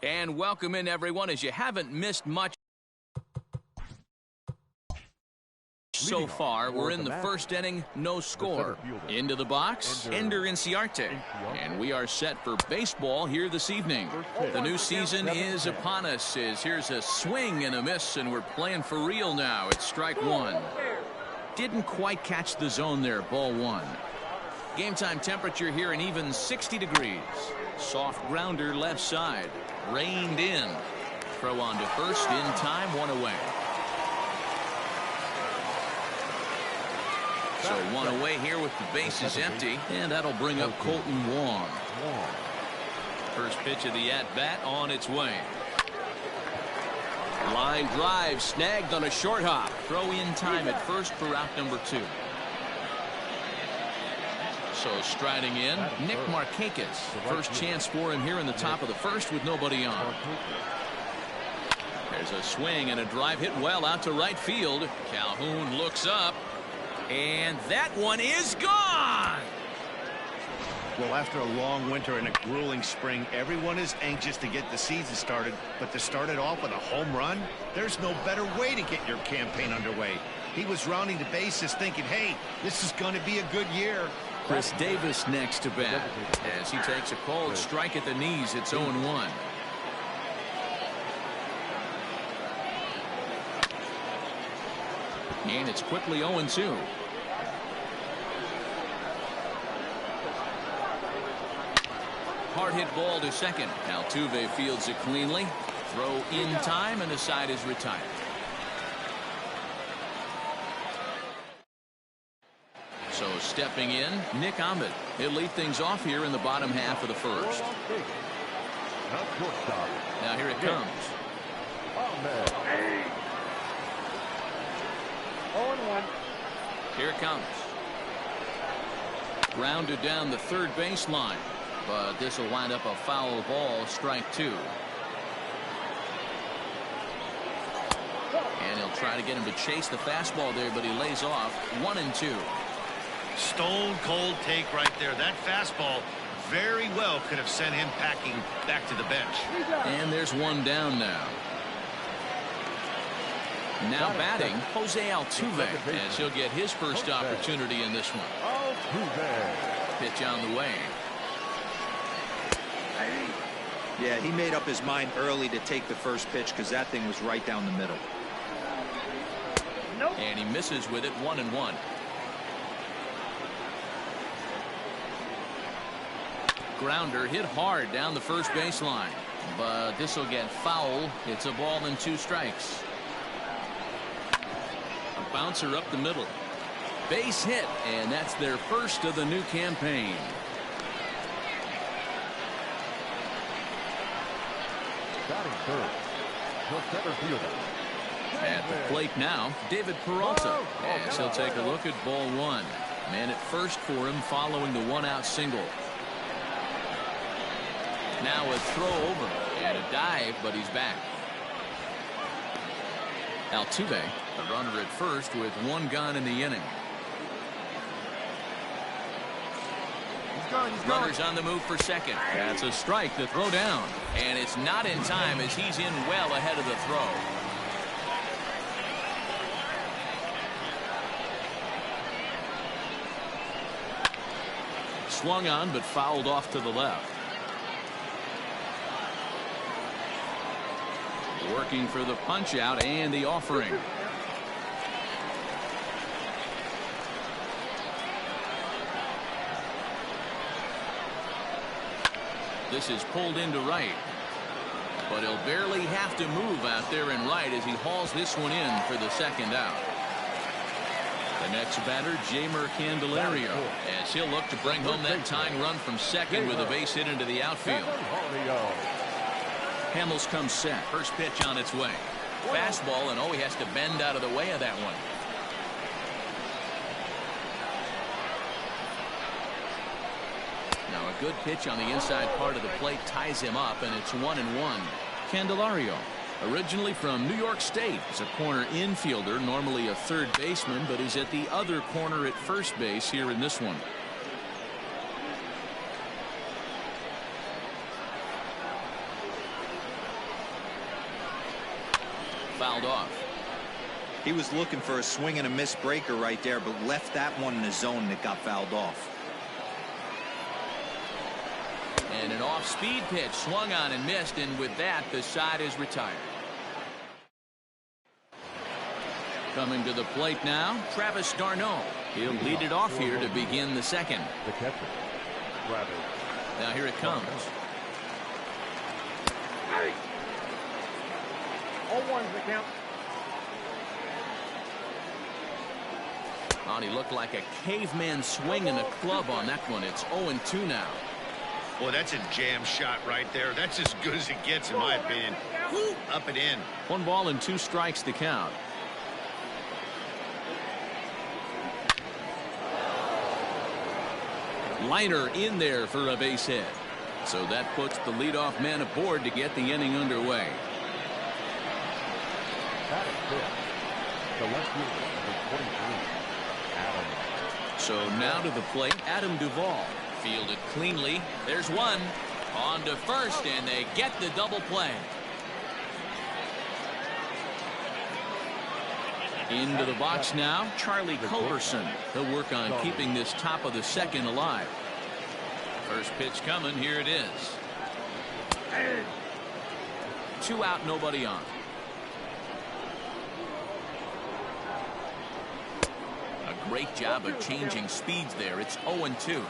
And welcome in, everyone, as you haven't missed much so far. We're in the first inning, no score. Into the box, Ender Inciarte. And we are set for baseball here this evening. The new season is upon us. Here's a swing and a miss, and we're playing for real now. It's strike one. Didn't quite catch the zone there, ball one. Game time temperature here an even 60 degrees. Soft grounder left side. Reined in. Throw on to first in time, one away. So one away here with the bases empty, and that'll bring up Colton Wong. First pitch of the at-bat on its way. Line drive snagged on a short hop. Throw in time at first for out number 2. So striding in, Nick Markakis. First chance for him here in the top of the first with nobody on. There's a swing and a drive hit well out to right field. Calhoun looks up, and that one is gone. Well, after a long winter and a grueling spring, everyone is anxious to get the season started, but to start it off with a home run, there's no better way to get your campaign underway. He was rounding the bases thinking, hey, this is going to be a good year. Chris Davis next to bat as he takes a cold strike at the knees. It's 0-1. And it's quickly 0-2. Hard hit ball to second. Altuve fields it cleanly. Throw in time, and the side is retired. So stepping in, Nick Ahmed. He'll lead things off here in the bottom half of the first. Now here it comes. 0-1. Here it comes. Grounded down the third baseline, but this will wind up a foul ball, strike 2. And he'll try to get him to chase the fastball there, but he lays off. 1-2. Stone cold take right there. That fastball very well could have sent him packing back to the bench. And there's one down now. Now batting, Jose Altuve, as he'll get his first opportunity in this one. Pitch on the way. Yeah, he made up his mind early to take the first pitch because that thing was right down the middle. And he misses with it. 1-1. Grounder hit hard down the first baseline, but this will get foul. It's a ball and 2 strikes. A bouncer up the middle. Base hit, and that's their first of the new campaign. At the plate now, David Peralta, as he'll take a look at ball 1. Man at first for him following the 1-out single. Now a throw over and a dive, but he's back. Altuve, a runner at first with 1 gone in the inning. Runners on the move for second. That's a strike to throw down, and it's not in time as he's in well ahead of the throw. Swung on but fouled off to the left. Working for the punch out and the offering. This is pulled into right, but he'll barely have to move out there in right as he hauls this one in for the second out. The next batter, Jeimer Candelario, as he'll look to bring home that tying run from second with a base hit into the outfield. Hamels comes set. First pitch on its way. Fastball, and he has to bend out of the way of that one. Now a good pitch on the inside part of the plate ties him up, and it's 1-1. Candelario, originally from New York State, is a corner infielder, normally a third baseman, but is at the other corner at first base here in this one. He was looking for a swing and a miss breaker right there, but left that one in the zone that got fouled off. And an off-speed pitch swung on and missed, and with that, the side is retired. Coming to the plate now, Travis d'Arnaud. He'll lead it off here to begin the second. The catcher, Travis. Now here it comes. 0-1's the count. Oh, he looked like a caveman swinging a club on that one. It's 0-2 now. Boy, that's a jam shot right there. That's as good as it gets, in my opinion. Woo, up and in. 1 ball and 2 strikes to count. Liner in there for a base hit. So that puts the leadoff man aboard to get the inning underway. That is good. The left fielder, number 23, Adam. So now to the plate, Adam Duvall. Fielded cleanly. There's one. On to first, and they get the double play. Into the box now, Charlie Culberson. He'll work on keeping this top of the second alive. First pitch coming. Here it is. 2 out, nobody on. A great job of changing speeds there. It's 0-2.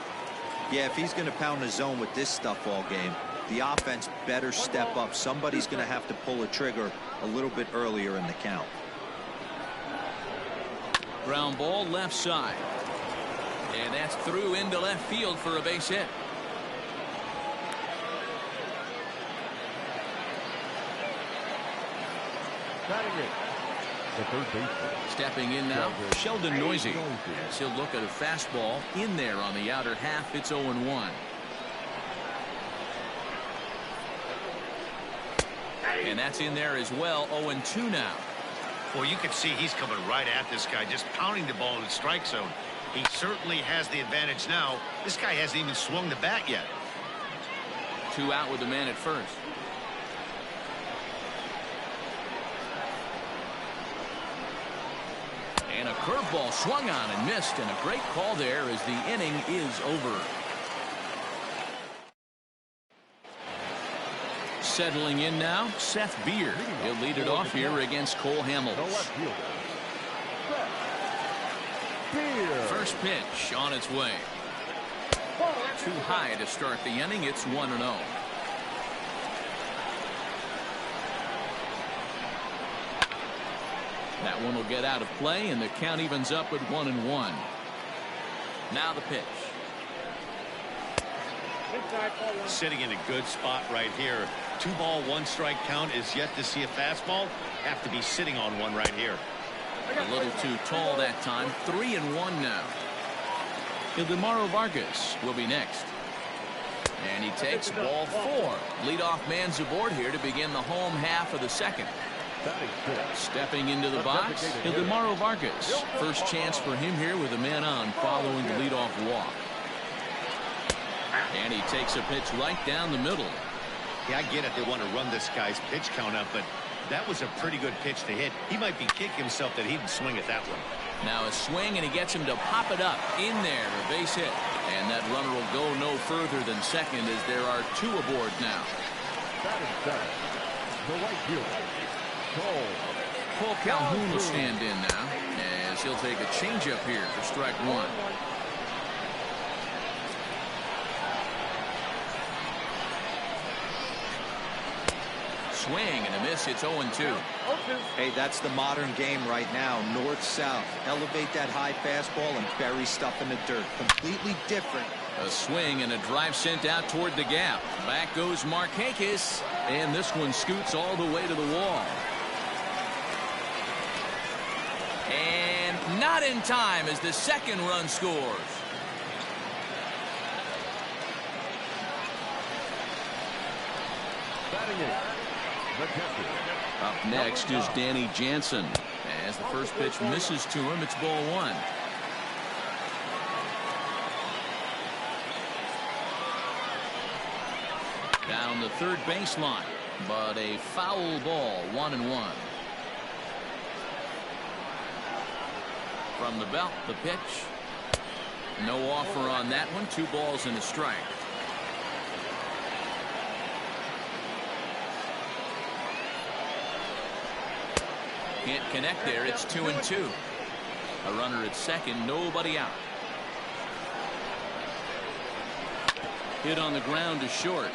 Yeah, if he's going to pound the zone with this stuff all game, the offense better step up. Somebody's going to have to pull a trigger a little bit earlier in the count. Ground ball left side. And that's through into left field for a base hit. Batting it. The third baseman. Stepping in now, Sheldon Noisy. As he'll look at a fastball in there on the outer half. It's 0-1. And that's in there as well. 0-2 now. Well, you can see he's coming right at this guy, just pounding the ball in the strike zone. He certainly has the advantage now. This guy hasn't even swung the bat yet. 2 out with the man at first. And a curveball swung on and missed, and a great call there as the inning is over. Settling in now, Seth Beer. He'll lead it off here against Cole Hamels. The left fielder, Seth Beer. First pitch on its way. Too high to start the inning. It's 1-0. That one will get out of play, and the count evens up at 1-1. Now the pitch. Sitting in a good spot right here. 2 ball, 1 strike count is yet to see a fastball. Have to be sitting on one right here. A little too tall that time. 3-1 now. Ildemaro Vargas will be next. And he takes ball 4. Leadoff man's aboard here to begin the home half of the second. Stepping into the box, Ildemaro Vargas. First chance for him here with a man on following the leadoff walk. And he takes a pitch right down the middle. Yeah, I get it. They want to run this guy's pitch count up, but that was a pretty good pitch to hit. He might be kicking himself that he didn't swing at that one. Now a swing, and he gets him to pop it up in there, a base hit. And that runner will go no further than second as there are 2 aboard now. That is better. The right fielder, Cole Calhoun will stand in now as he'll take a changeup here for strike 1. Swing and a miss. It's 0-2. Hey, that's the modern game right now. North-south. Elevate that high fastball and bury stuff in the dirt. Completely different. A swing and a drive sent out toward the gap. Back goes Markakis, and this one scoots all the way to the wall. And not in time as the second run scores. batting it. The catcher. Up next is Danny Jansen. As the first pitch misses to him, it's ball 1. Down the third baseline, but a foul ball, 1-1. From the belt, the pitch. No offer on that one. 2 balls and a strike. Can't connect there. It's 2-2. A runner at second, nobody out. Hit on the ground to short.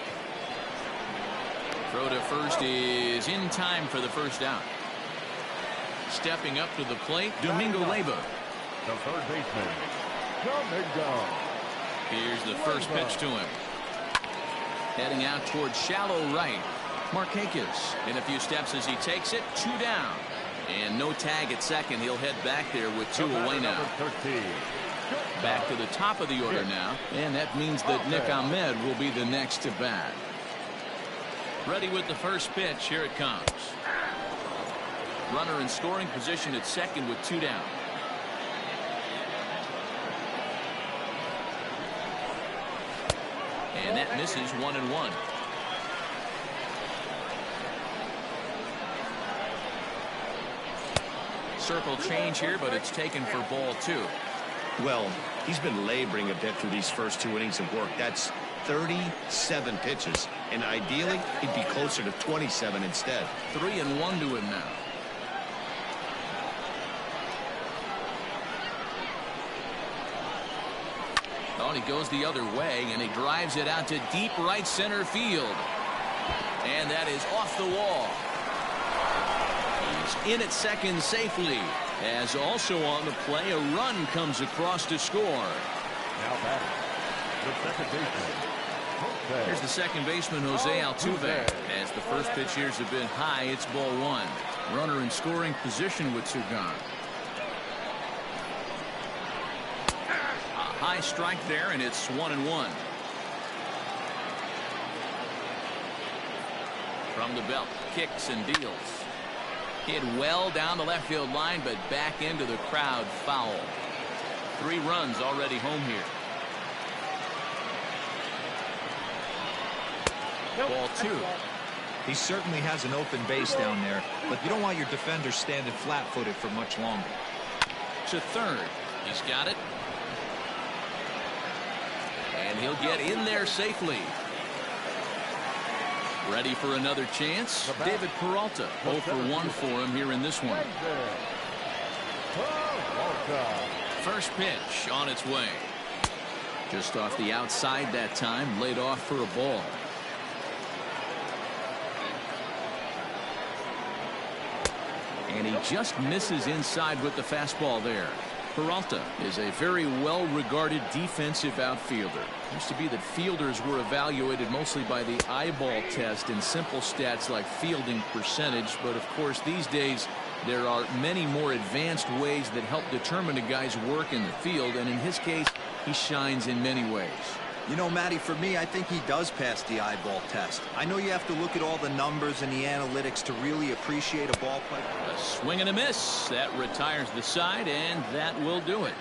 Throw to first is in time for the first out. Stepping up to the plate, Domingo Leyba. The third baseman, Domingo. Here's the first pitch to him. Heading out towards shallow right. Markakis in a few steps as he takes it. 2 down. And no tag at second. He'll head back there with 2 away now. Back to the top of the order now. And that means that Nick Ahmed will be the next to bat. Ready with the first pitch. Here it comes. Runner in scoring position at second with 2 down. And that misses 1-1. Circle change here, but it's taken for ball 2. Well, he's been laboring a bit through these first 2 innings of work. That's 37 pitches, and ideally he'd be closer to 27 instead. 3-1 to him now. Oh, and he goes the other way, and he drives it out to deep right center field. And that is off the wall. He's in at second safely, as also on the play a run comes across to score. Now batting, the second baseman. Here's the second baseman, Jose Altuve. As the first pitch here's a bit high, it's ball 1. Runner in scoring position with 2 gone. A high strike there, and it's 1-1. From the belt, kicks and deals. Hit well down the left field line, but back into the crowd foul. 3 runs already home here. Ball 2. He certainly has an open base down there, but you don't want your defender standing flat-footed for much longer. To third. He's got it. And he'll get in there safely. Ready for another chance. David Peralta. 0 for 1 for him here in this one. First pitch on its way. Just off the outside that time. Laid off for a ball. And he just misses inside with the fastball there. Peralta is a very well-regarded defensive outfielder. Used to be that fielders were evaluated mostly by the eyeball test and simple stats like fielding percentage. But of course these days there are many more advanced ways that help determine a guy's work in the field, and in his case he shines in many ways. You know, Matty, for me, I think he does pass the eyeball test. I know you have to look at all the numbers and the analytics to really appreciate a ball play. A swing and a miss. That retires the side, and that will do it.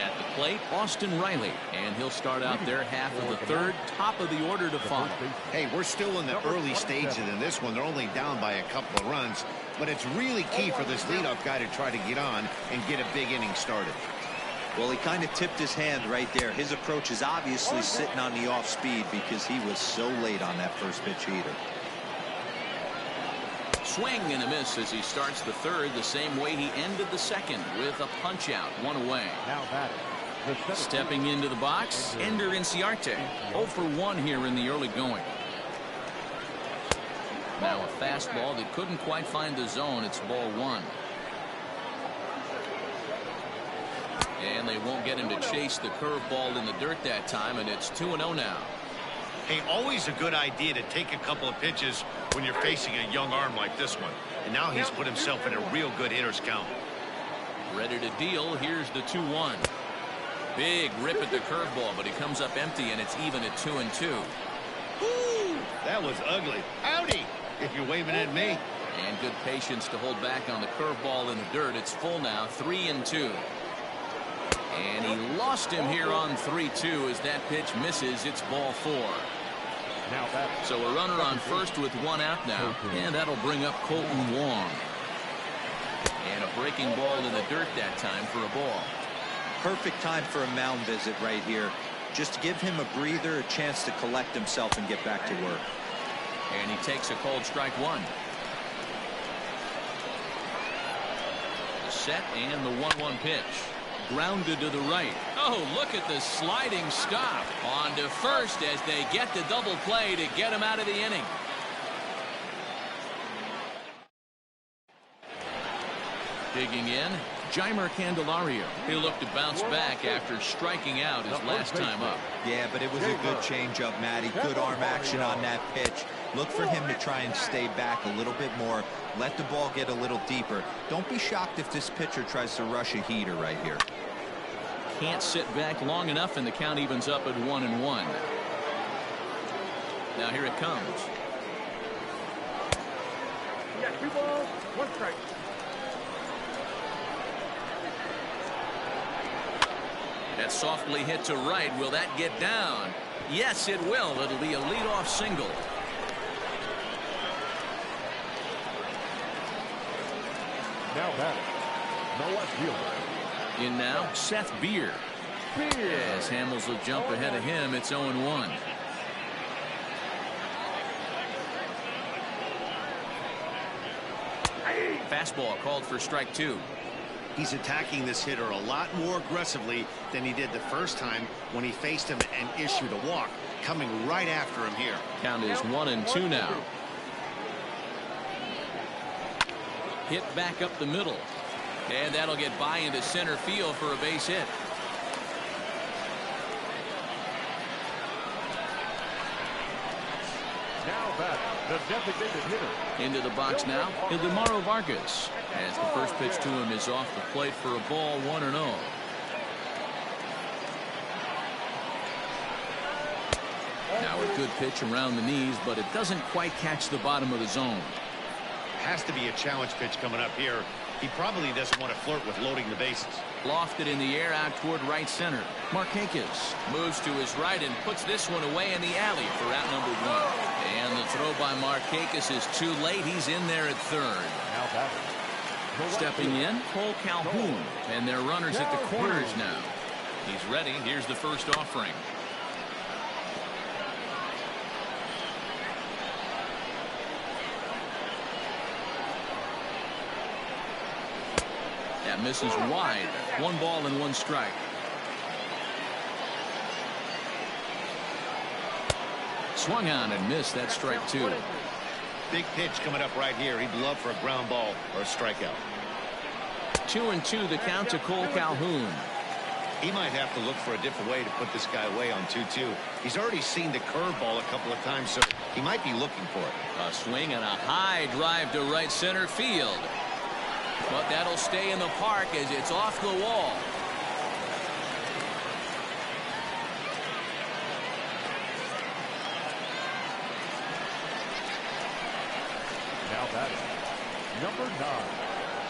At the plate, Austin Riley, and he'll start out there half of the third, top of the order to follow. Hey, we're still in the early stages in this one. They're only down by a couple of runs, but it's really key for this leadoff guy to try to get on and get a big inning started. Well, he kind of tipped his hand right there. His approach is obviously sitting on the off speed because he was so late on that first pitch either. Swing and a miss as he starts the third the same way he ended the second with a punch out, 1 away. Now batting. Stepping into the box, Ender Inciarte. 0 for 1 here in the early going. Now a fastball that couldn't quite find the zone. It's ball 1. And they won't get him to chase the curveball in the dirt that time, and it's 2-0 now. Hey, always a good idea to take a couple of pitches when you're facing a young arm like this one. And now he's put himself in a real good hitter's count. Ready to deal. Here's the 2-1. Big rip at the curveball, but he comes up empty, and it's even at 2-2. Ooh, that was ugly. Howdy, if you're waving at me. And good patience to hold back on the curveball in the dirt. It's full now, 3-2. And he lost him here on 3-2 as that pitch misses. It's ball 4. Now so a runner on first with 1 out now. And that'll bring up Colton Wong. And a breaking ball in the dirt that time for a ball. Perfect time for a mound visit right here. Just to give him a breather, a chance to collect himself and get back to work. And he takes a cold strike one. The set and the 1-1 pitch. Grounded to the right. Oh, look at the sliding stop. On to first as they get the double play to get him out of the inning. Digging in, Jeimer Candelario. He'll look to bounce back after striking out his last time up. Yeah, but it was a good changeup, Matty. Good arm action on that pitch. Look for him to try and stay back a little bit more. Let the ball get a little deeper. Don't be shocked if this pitcher tries to rush a heater right here. Can't sit back long enough, and the count evens up at 1-1. Now here it comes. You got 2 balls, 1 strike. That's softly hit to right. Will that get down? Yes, it will. It'll be a leadoff single. Now batting, no left fielder. In now, Seth Beer. As Hamels will jump ahead of him. It's 0-1. Fastball called for strike 2. He's attacking this hitter a lot more aggressively than he did the first time when he faced him and issued a walk. Coming right after him here. Count is 1-2 now. Hit back up the middle. And that'll get by into center field for a base hit. Now back, the designated hitter. Into the box now, Ildemaro Vargas. As the first pitch to him is off the plate for a ball, 1-0. Now a good pitch around the knees, but it doesn't quite catch the bottom of the zone. Has to be a challenge pitch coming up here. He probably doesn't want to flirt with loading the bases. Lofted in the air out toward right center. Markakis moves to his right and puts this one away in the alley for out number 1. And the throw by Markakis is too late. He's in there at third. Now batting. Stepping in, Cole Calhoun. And their runners at the corners now. He's ready. Here's the first offering. That misses wide. 1 ball and 1 strike. Swung on and missed. That strike 2. Big pitch coming up right here. He'd love for a ground ball or a strikeout. 2-2 the count to Cole Calhoun. He might have to look for a different way to put this guy away on 2-2. He's already seen the curveball a couple of times, so he might be looking for it. A swing and a high drive to right center field. But that'll stay in the park as it's off the wall. Now batting, number 9.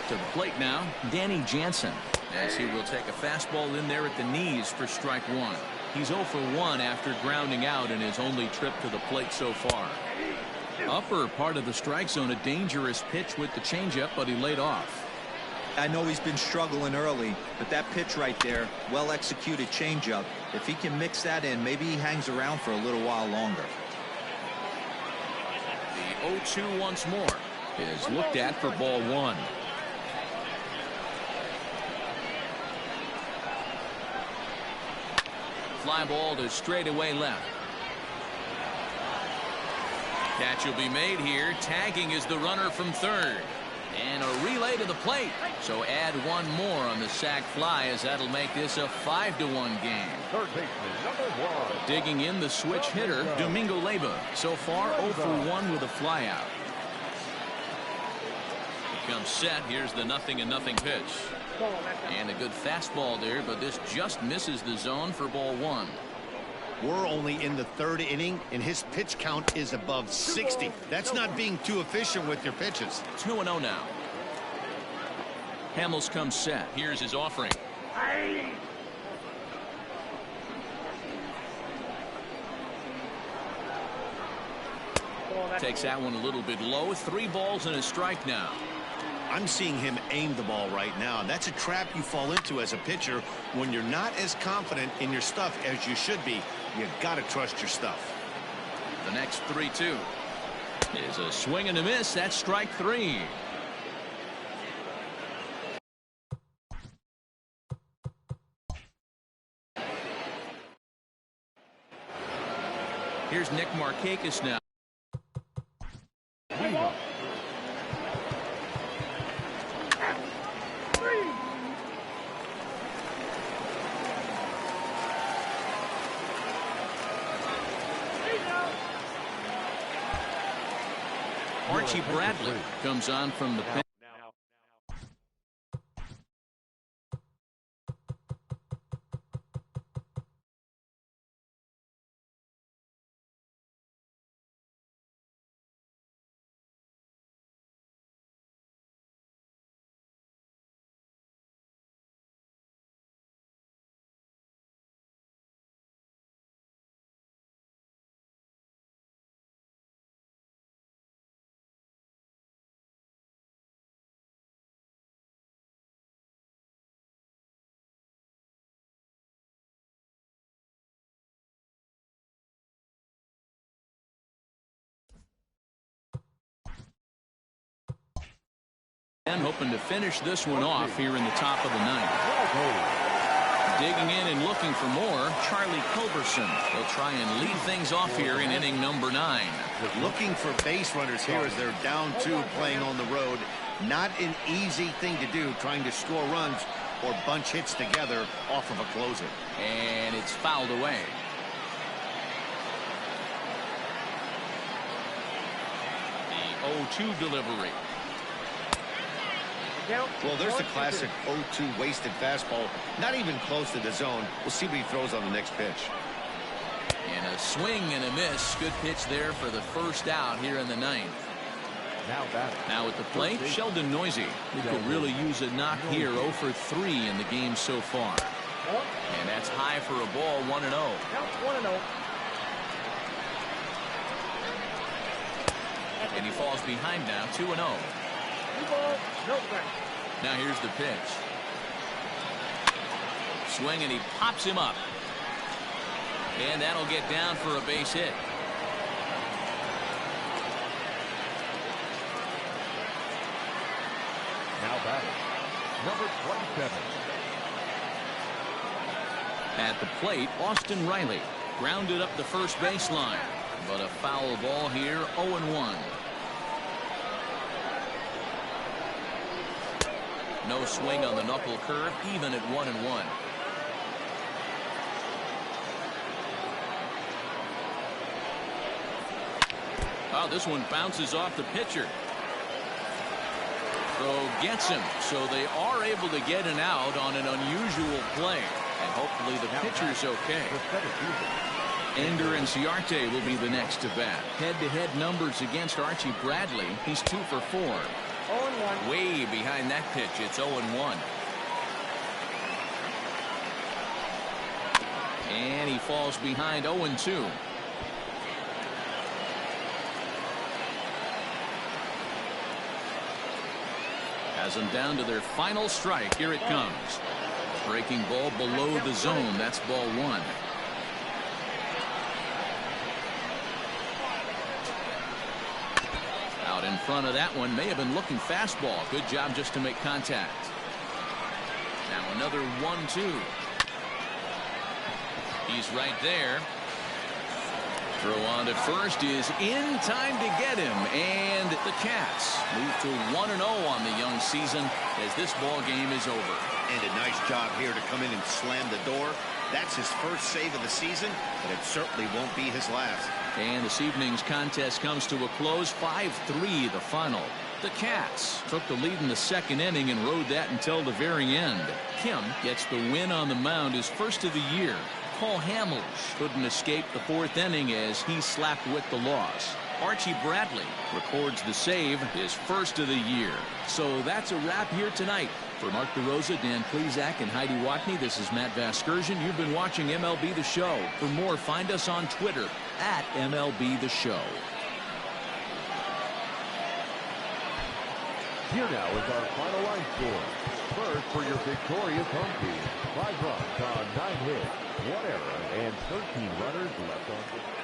To the plate now, Danny Jansen, as he will take a fastball in there at the knees for strike 1. He's 0 for 1 after grounding out in his only trip to the plate so far. Upper part of the strike zone, a dangerous pitch with the changeup, but he laid off. I know he's been struggling early, but that pitch right there, well executed changeup. If he can mix that in, maybe he hangs around for a little while longer. The 0-2 once more is looked at for ball 1. Fly ball to straightaway left. Catch will be made here. Tagging is the runner from third. And a relay to the plate. So add 1 more on the sac fly, as that'll make this a 5-1 game. Third baseman, number 1. Digging in the switch hitter, Domingo Leyba. So far 0 for 1 with a flyout. He comes set. Here's the 0-0 pitch. And a good fastball there, but this just misses the zone for ball 1. We're only in the 3rd inning, and his pitch count is above 60. That's not being too efficient with your pitches. 2-0 now. Hamels comes set. Here's his offering. Takes that one a little bit low. 3 balls and a strike now. I'm seeing him aim the ball right now. And that's a trap you fall into as a pitcher when you're not as confident in your stuff as you should be. You got to trust your stuff. The next 3-2 is a swing and a miss. That's strike 3. Here's Nick Markakis now. Archie Bradley comes on from the pen. And hoping to finish this one off here in the top of the 9th. Digging in and looking for more, Charlie Culberson. He'll try and lead things off here in inning number 9. Looking for base runners here as they're down 2 playing on the road. Not an easy thing to do, trying to score runs or bunch hits together off of a closer. And it's fouled away. The 0-2 delivery. Well, there's the classic 0-2 wasted fastball. Not even close to the zone. We'll see what he throws on the next pitch. And a swing and a miss. Good pitch there for the first out here in the 9th. Now at the plate, Sheldon Noisy. He could really use a knock here. 0 for 3 in the game so far. And that's high for a ball. 1-0. 1-0. And he falls behind now. 2-0. Now here's the pitch. Swing and he pops him up. And that'll get down for a base hit. Now batting, number 27. At the plate, Austin Riley grounded up the first baseline. But a foul ball here. 0-1. No swing on the knuckle curve, even at 1-1. Oh, this one bounces off the pitcher. Throw gets him, so they are able to get an out on an unusual play. And hopefully the pitcher's okay. Ender Inciarte will be the next to bat. Head-to-head numbers against Archie Bradley. He's 2 for 4. 0-1. Way behind that pitch. It's 0-1. And he falls behind 0-2. Has them down to their final strike. Here it comes. Breaking ball below the zone. That's ball 1. Out in front of that one. May have been looking fastball. Good job just to make contact. Now another 1-2. He's right there. Throw on to first is in time to get him. And the Cats move to 1-0 on the young season as this ball game is over. And a nice job here to come in and slam the door. That's his first save of the season, but it certainly won't be his last. And this evening's contest comes to a close. 5-3 the final. The Cats took the lead in the second inning and rode that until the very end. Kim gets the win on the mound, his first of the year. Paul Hamels couldn't escape the fourth inning as he slapped with the loss. Archie Bradley records the save, his first of the year. So that's a wrap here tonight. For Mark DeRosa, Dan Plesac, and Heidi Watney, this is Matt Vasgersian. You've been watching MLB The Show. For more, find us on Twitter at MLB The Show. Here now is our final line score. First for your victorious home team. 5 runs on 9 hits, 1 error, and 13 runners left on.